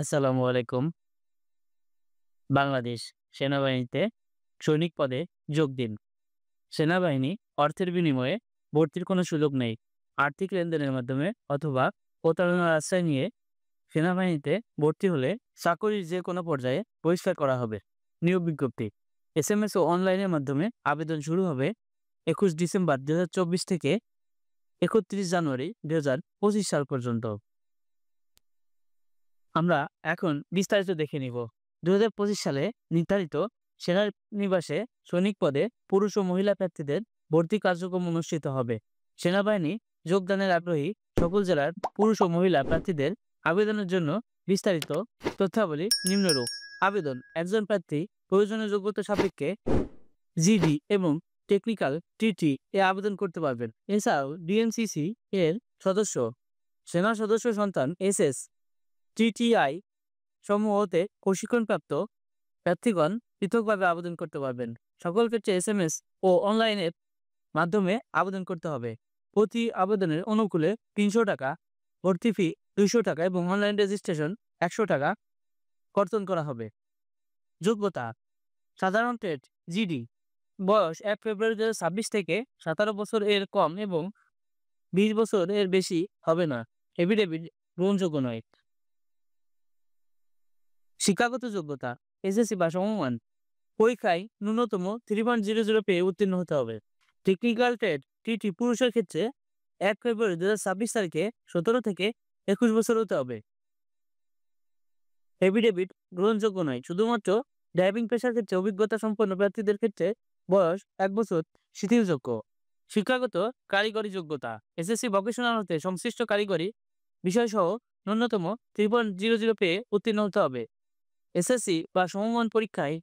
আসসালামু আলাইকুম। বাংলাদেশ সেনাবাহিনীতে সৈনিক পদে যোগ দিন। সেনাবাহিনী অর্থের বিনিময়ে ভর্তির কোনো সুযোগ নেই। আর্থিক লেনদেনের মাধ্যমে অথবা প্রতারণার আশ্রয় নিয়ে সেনাবাহিনীতে ভর্তি হলে চাকরির যে কোনো পর্যায়ে বহিষ্কার করা হবে। নিয়োগ বিজ্ঞপ্তি এসএমএস ও অনলাইনের মাধ্যমে আবেদন শুরু হবে ২১ ডিসেম্বর ২০২৪ থেকে ৩১ জানুয়ারি ২০২৫ সাল পর্যন্ত। আমরা এখন বিস্তারিত দেখে নিব। ২০২৫ সালে নির্ধারিত সেনানিবাসে সৈনিক পদে পুরুষ ও মহিলা প্রার্থীদের ভর্তি কার্যক্রম অনুষ্ঠিত হবে। সেনাবাহিনী যোগদানের আগ্রহী সকল জেলার পুরুষ ও মহিলা প্রার্থীদের আবেদনের জন্য বিস্তারিত তথ্যাবলী নিম্নরূপ। আবেদন একজন প্রার্থী প্রয়োজনীয় যোগ্যতা সাপেক্ষে জিডি এবং টেকনিক্যাল টিটি এ আবেদন করতে পারবেন। এছাড়াও ডিএনসিসি এর সদস্য, সেনা সদস্য সন্তান এসএস, টিটিআই সমূহ হতে প্রশিক্ষণপ্রাপ্ত প্রার্থীগণ পৃথকভাবে আবেদন করতে পারবেন। সকল ক্ষেত্রে এসএমএস ও অনলাইনের মাধ্যমে আবেদন করতে হবে। প্রতি আবেদনের অনুকূলে ৩০০ টাকা, ভর্তি ফি ২০০ টাকা এবং অনলাইন রেজিস্ট্রেশন ১০০ টাকা কর্তন করা হবে। যোগ্যতা সাধারণ ট্রেড জিডি, বয়স ১ ফেব্রুয়ারি ২০২৬ থেকে ১৭ বছর এর কম এবং ২০ বছর এর বেশি হবে না। এফিডেভিট গ্রহণযোগ্য নয়। শিক্ষাগত যোগ্যতা এসএসসি বা সমমান। পরীক্ষায় ন্যূনতম 3.00 পেয়ে উত্তীর্ণ হতে হবে। টেকনিক্যাল ট্রেড টিটি পুরুষের ক্ষেত্রে ১ ফেব্রুয়ারি ২০২৬ তারিখে ১৭ থেকে ২১ বছর হতে হবে। এফিডেভিট গ্রহণযোগ্য নয়। শুধুমাত্র ড্রাইভিং পেশার ক্ষেত্রে অভিজ্ঞতা সম্পন্ন প্রার্থীদের ক্ষেত্রে বয়স ১ বছর শিথিলযোগ্য। শিক্ষাগত কারিগরি যোগ্যতা এসএসসি ভোকেশনাল হতে সংশ্লিষ্ট কারিগরি বিষয়সহ ন্যূনতম 3.00 পেয়ে উত্তীর্ণ হতে হবে। এসএসসি বা সমমান পরীক্ষায়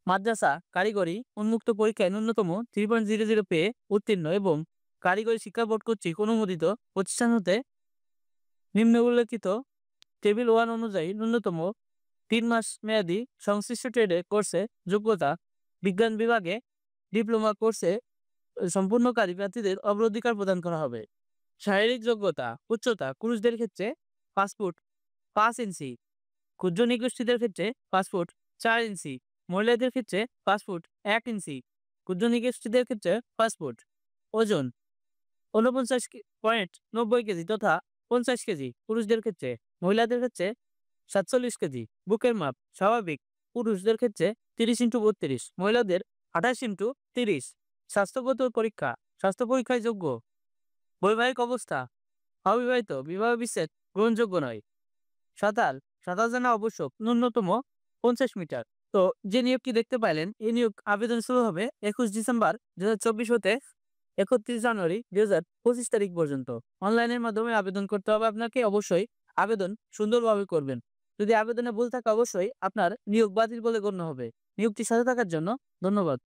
মাদ্রাসা কারিগরি উন্মুক্ত পরীক্ষায় ন্যূনতম 3.00 পেয়ে উত্তীর্ণ এবং কারিগরি শিক্ষা বোর্ড কর্তৃক অনুমোদিত প্রতিষ্ঠান হতে নিম্ন উল্লেখিত টেবিল 1 অনুযায়ী ন্যূনতম ৩ মাস মেয়াদী সংশ্লিষ্ট ট্রেডে কোর্সে যোগ্যতা। বিজ্ঞান বিভাগে ডিপ্লোমা কোর্সে সম্পূর্ণকারী প্রার্থীদের অগ্রাধিকার প্রদান করা হবে। শারীরিক যোগ্যতা উচ্চতা পুরুষদের ক্ষেত্রে ৫ ফুট ৫ ইঞ্চি, ক্ষুদ্র নিগোষ্ঠীদের ক্ষেত্রে ৫ ফুট ৪ ইঞ্চি, মহিলাদের ক্ষেত্রে ৫ ফুট ১ ইঞ্চি, ক্ষুদ্র নিগোষ্ঠীদের ক্ষেত্রে ৫ ফুট। ওজন ৪৯.৯০ কেজি তথা ৫০ কেজি পুরুষদের ক্ষেত্রে, মহিলাদের ক্ষেত্রে ৪৭ কেজি। বুকের মাপ স্বাভাবিক, পুরুষদের ক্ষেত্রে ৩০x৩২, মহিলাদের ২৮x৩০। স্বাস্থ্যগত পরীক্ষা স্বাস্থ্য পরীক্ষায় যোগ্য। বৈবাহিক অবস্থা অবিবাহিত, বিবাহ বিচ্ছেদ গ্রহণযোগ্য নয়। সাঁতার সাঁতার জানা আবশ্যক, ন্যূনতম ৫০ মিটার। তো যে নিয়োগটি দেখতে পাইলেন এই নিয়োগ আবেদন শুরু হবে ২১ ডিসেম্বর ২০২৪ হতে ৩১ জানুয়ারি ২০২৫ তারিখ পর্যন্ত। অনলাইনের মাধ্যমে আবেদন করতে হবে আপনাকে। অবশ্যই আবেদন সুন্দরভাবে করবেন। যদি আবেদনে ভুল থাকে অবশ্যই আপনার নিয়োগ বাতিল বলে গণ্য হবে। নিয়োগটির সাথে থাকার জন্য ধন্যবাদ।